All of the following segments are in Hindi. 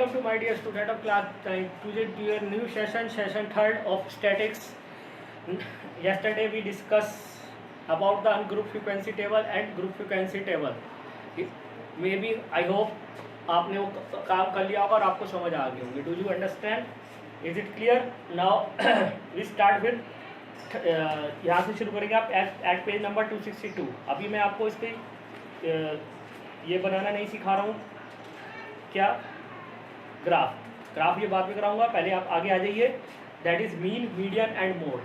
welcome to my dear student of class 9. Today to your new session third of statics. Yesterday we discussed about the ungroup frequency table and group frequency table. Maybe I hope आपने वो काम कर लिया होगा और आपको समझ आ गए होंगे. Do you understand? Is it clear? Now we start with यहाँ से शुरू करेंगे आप at पेज नंबर 262. अभी मैं आपको इस पर ये बनाना नहीं सिखा रहा हूँ. क्या ग्राफ ये बाद में कराऊंगा. पहले आप आगे आ जाइए. That is mean median and mode.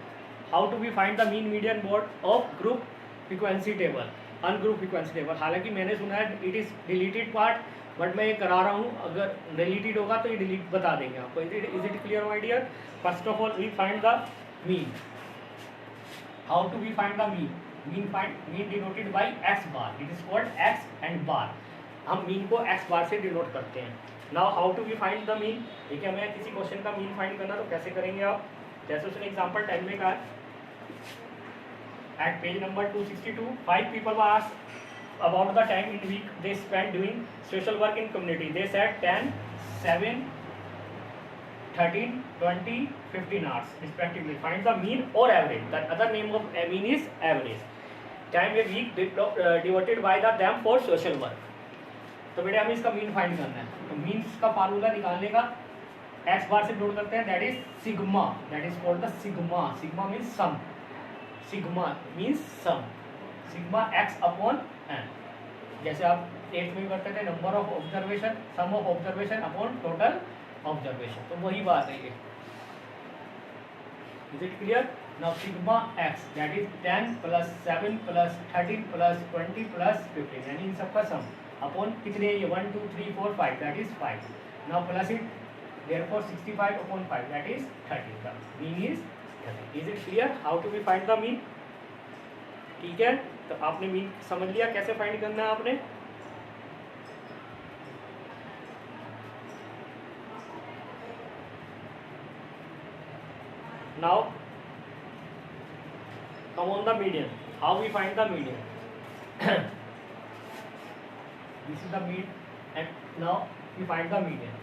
How to be find the mean median mode of group frequency table, ungroup frequency table. हालांकि मैंने सुना है it is deleted part, but मैं ये करा रहा हूँ. अगर डिलीटेड होगा तो ये डिलीट बता देंगे आपको. Is it clear my dear? First of all we find the mean. How to we find the mean? Mean denoted by x bar. It is called x and bar. हम मीन को एक्स बार से डिनोट करते हैं. Now how to we find the mean. ठीक है, हमें किसी क्वेश्चन का मीन फाइंड करना तो कैसे करेंगे आप? जैसे उसने एग्जांपल 10 में कहा at page number 262, 5 people were asked about the time in week they spend doing social work in community. They said 10, 7, 13, 20, 15 hours respectively. Find the mean or average. The other name of mean is average. Time a week devoted by them for social work. तो बेटे हमें इसका मीन फाइंड करना है. तो मीन्स का फार्मूला निकालने का एक्स बार से नोट करते हैं. That is sigma. That is called the sigma. Sigma means sum. Sigma means sum. Sigma x upon n. जैसे आप 8th में करते थे number of observation, sum of observation upon total observation. तो वही बात है ये. Is it clear? Now sigma x that is 10 plus 7 plus 13 plus 20 plus 15, यानी इन सबका सम अपॉन कितने? ये 1 2 3 4 5, that is 5. Now plus it, therefore 65 upon 5, that is 30. The mean is 30. Is it clear how to be find the mean? ठीक है, तो आपने मीन समझ लिया कैसे फाइंड करना है आपने. Now come on the median. How we find the median? This is the mean, and now we find the median.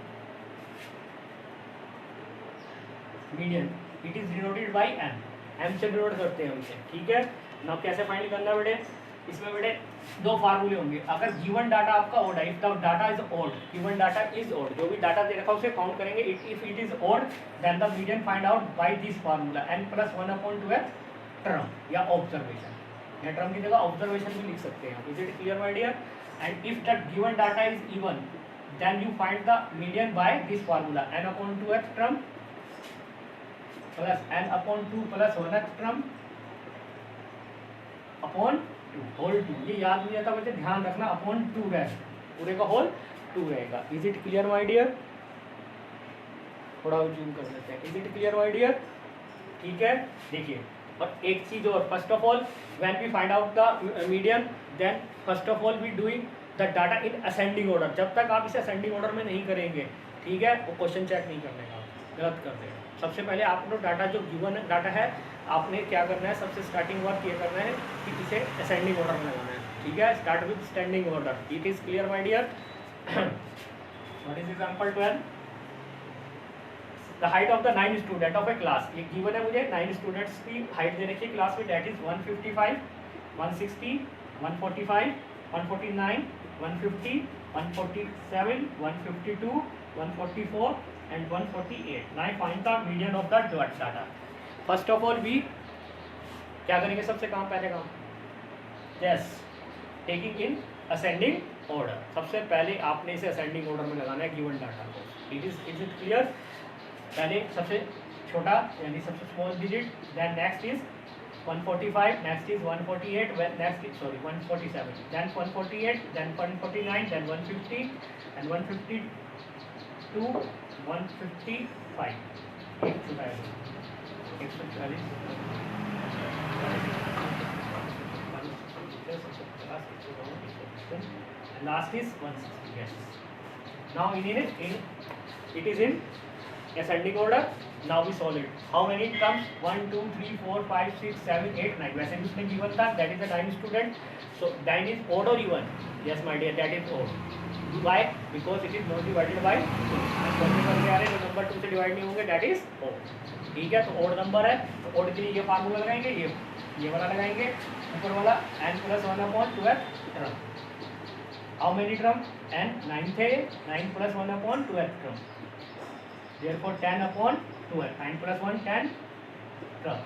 Median it is denoted by m. m से डिनोट करते हैं हम इसे. ठीक है, now कैसे फाइंड करना है बेटे? इसमें बेटे दो फार्मूले होंगे. अगर गिवन डाटा आपका ओड है, if the data is odd, given data is odd, जो भी डाटा दे रखा है उसे काउंट करेंगे. If it is odd then the median find out by this formula n + 1/2 term या ऑब्जर्वेशन. या टर्म की जगह ऑब्जर्वेशन भी लिख सकते हैं. Is it clear my dear? And if the given data is even then you find the median by this formula n/2th term plus n/2 plus 1th term upon 2 whole 2. ये याद नहीं आता बच्चे, ध्यान रखना. अपॉन 2 रहेगा, पूरे का होल 2 रहेगा. Is it clear my dear? थोड़ा जूम कर लेते हैं. Is it clear my dear? ठीक है, देखिए. और एक चीज और, first of all when we find out the median then first of all we doing the data in ascending order. जब तक आप इसे असेंडिंग ऑर्डर में नहीं करेंगे, ठीक है, वो क्वेश्चन चेक नहीं करने का, गलत कर देगा. सबसे पहले आपको डाटा जो गिवन डाटा है आपने क्या करना है, सबसे स्टार्टिंग वर्क ये करना है कि इसे असेंडिंग ऑर्डर में लगाना है. ठीक है, start with standing order. It is clear my dear? What is example 12? The height of the 9 student of a class. ये गिवन है मुझे 9 स्टूडेंट्स की हाइट दे रखी है क्लास में. That is 155, 160, 145, 149, 150, 147, 152, 144 and 148. Now find the median of the data. First of all we क्या करेंगे? सबसे काम पहले काम yes taking in ascending order. सबसे पहले आपने इसे ascending order में लगाना है गिवन डाटा को. Is it clear? पहले सबसे छोटा यानी सबसे small digit, then next is 145, next is 148, next is 147, then 148, then 149, then 150 and 152, 155. एक छोटा है 140, 150, last is 160. Yes. Now it is in ascending order. Now we solve it. How many terms? 1 2 3 4 5 6 7 8 9. वैसे भी उसने given था, that is the 9 student. So 9 is odd or even? Yes my dear, that is odd. Why? Because it is not divided by 2. जो नंबर 2 से डिवाइड नहीं होंगे, that is odd. ठीक है, तो odd नंबर है, तो odd के लिए ये फार्मूला लगाएंगे, ये वाला लगाएंगे, ऊपर वाला n plus 1/12 term. How many term? n 9 थे, 9 plus 1/12 term. Therefore 10/12. 9 plus 1 10 term.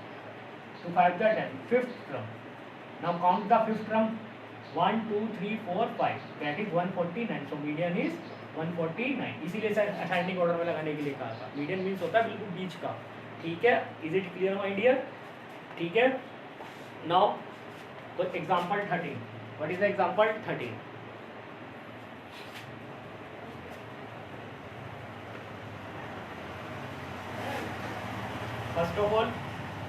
2 5 the 10. Fifth term. Now count the fifth term. 1 2 3 4 5. That is 149. So median is 149. इसीलिए सर असेंडिंग ऑर्डर में लगाने के लिए कहा था. मीडियन मीन्स होता है बिल्कुल बीच का. ठीक है, is it clear my dear? ठीक है. Now example 13. What is the example 13? First of all,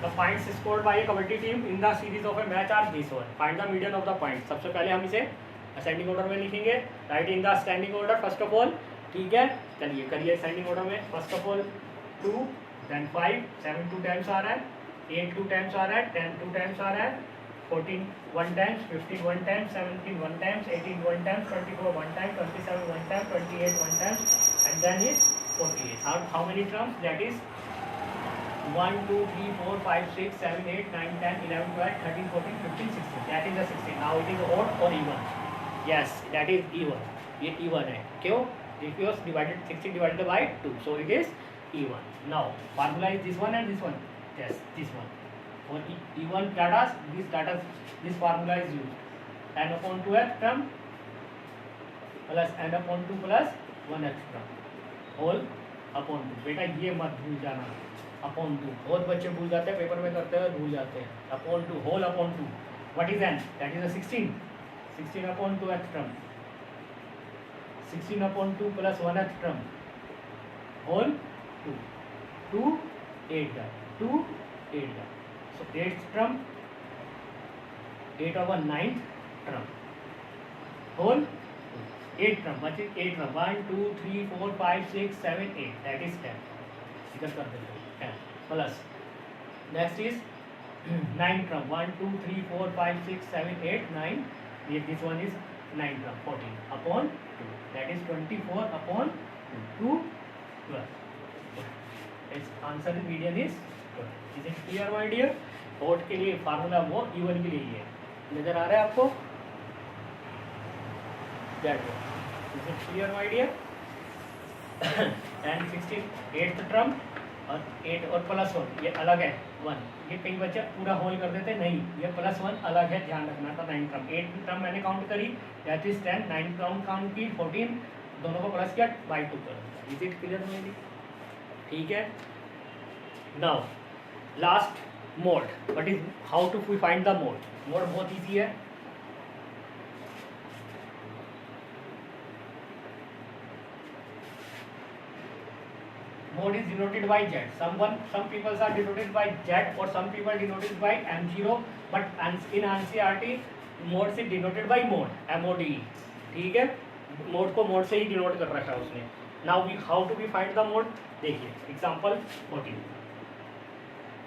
the points scored by a kabaddi team in the series of a match are this one. Find the median of the points. सबसे पहले हम इसे ascending order में लिखेंगे. Write in the ascending order first of all. ठीक है, चलिए करिए ascending order में. First of all 2, then 5, 7 2 times आ रहा है, 8 2 times आ रहा है, 10 2 times आ रहा है, 14 1 times, 15 1 times, 17 1 times, 18 1 times, 24 1 time, 27 1 time, 28 1 times, and then is 48. How many terms? That is 1 2 3 4 5 6 7 8 9 10 11 12 13 14 15 16. That is the 16. Now it is odd or even? Yes, that is even. ये even है. क्यों? If you divided 16 divided by 2, so it is even. Now formula is this one and this one. Yes, this one. For even data, this formula is used. n/2th term plus n/2 plus 1th term whole upon 2. बेटा ये मत भूल जाना. अपॉन 2 बहुत बच्चे भूल जाते हैं, पेपर में करते हुए भूल जाते हैं. Upon 2 whole upon 2. What is n? That is 16. 16/2th term. 16/2 plus 1th term whole 2. 2 8 2 8. So 8th term 8/9th term whole 8 term. What is 8 term? 1 2 3 4 5 6 7 8. That is 10. इधर कर देते हैं. Plus next is 9 term. 1 2 3 4 5 6 7 8 9. This one is 9 term. 14/2. That is 24/2 plus. Its answer is median is 12. Is it clear my dear? odd के लिए फार्मूला वो even के लिए ही है. नजर आ रहा है आपको? That way. Is it clear my dear? And 16 8th term और 8 और +1 ये अलग है 1. ये कई बच्चे पूरा होल कर देते, नहीं ये +1 अलग है, ध्यान रखना था. 9 टर्म 8 टर्म मैंने काउंट करी, दैट इज 10. 9 टर्म काउंट की 14, दोनों को प्लस किया बाई 2 कर. इज इट क्लियर मेरी? ठीक है. Now last mode. What is how to we find the mode? Mode बहुत ईजी है. Mode is denoted by Z. Some people are denoted by Z or some people denoted by M0. But in NCERT, mode is denoted by mode. MODE. ठीक है. मोड को मोड से ही डिनोट कर रखा है उसने. Now we how to we find the mode? देखिए example 14.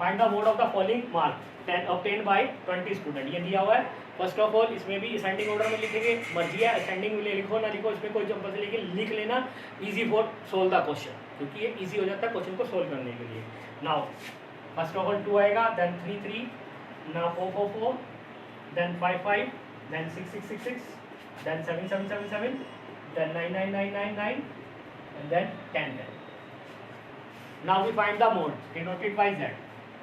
Find the mode of the following mark 10 obtained by 20 student. ये दिया हुआ है. फर्स्ट ऑफ ऑल इसमें भी असेंडिंग ऑर्डर में लिखेंगे, मर्जी है असेंडिंग में लिखो ना लिखो, इसमें कोई जंपर से लेके लिख लेना. Easy for solve the question, क्योंकि ये इजी हो जाता है क्वेश्चन को सोल्व करने के लिए. नाउ फर्स्ट ऑफ ऑल 2 आएगा, then 3 3, now 4 4 4, then 5 5, then 6 6 6 6, then 7 7 7 7, then 9 9 9 9 9, and then 10 10. Now we find the mode denoted by Z.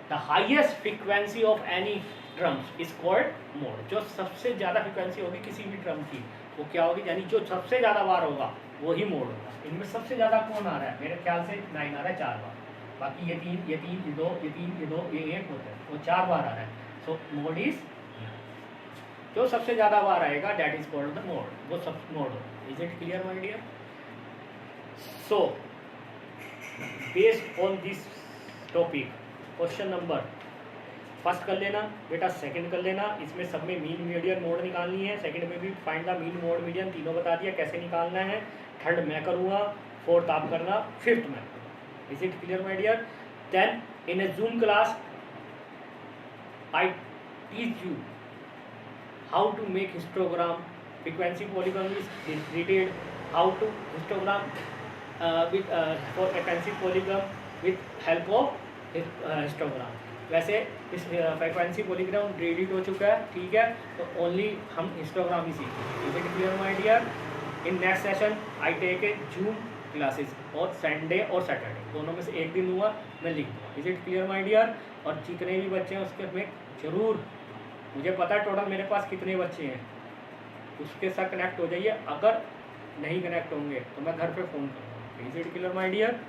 The highest frequency of any drums is called mode. जो सबसे ज़्यादा फ्रिक्वेंसी होगी किसी भी ड्रम की वो क्या होगी, यानी जो सबसे ज़्यादा बार होगा वही मोड होगा. इनमें सबसे ज़्यादा कौन आ रहा है? मेरे ख्याल से 9 आ रहा है 4 बार. बाकी ये 3 ये 3 ये 2 ये 3 ये 2 ये 1 होता है, वो 4 बार आ रहा है. सो मोड इज जो सबसे ज़्यादा बार आएगा that is called the mode. वो सब मोड हो. Is it clear my dear? So based on this topic question number first कर लेना बेटा, सेकंड कर लेना. इसमें सब में मीन मीडियन मोड निकालनी है. सेकंड में भी find the mean mode median, तीनों बता दिया कैसे निकालना है. थर्ड मैं करूँगा, फोर्थ आप करना, फिफ्थ मैं. Is it clear, my dear? Then in a Zoom class, I teach you how to make histogram. Frequency polygon is detailed how to histogram with for frequency polygon with help of histogram. वैसे इस फ्रीक्वेंसी पॉलीग्राम डिलीट हो चुका है, ठीक है, तो ओनली हम हिस्टोग्राम ही सीखेंगे. Is it clear my dear? In next session I take a zoom classes और संडे और सैटरडे दोनों में से एक दिन दूंगा, मैं लिख दूंगा. Is it clear my dear? और जितने भी बच्चे हैं उसके में ज़रूर, मुझे पता है टोटल मेरे पास कितने बच्चे हैं, उसके साथ कनेक्ट हो जाइए. अगर नहीं कनेक्ट होंगे तो मैं घर पे फ़ोन करूँगा. Is it clear my dear?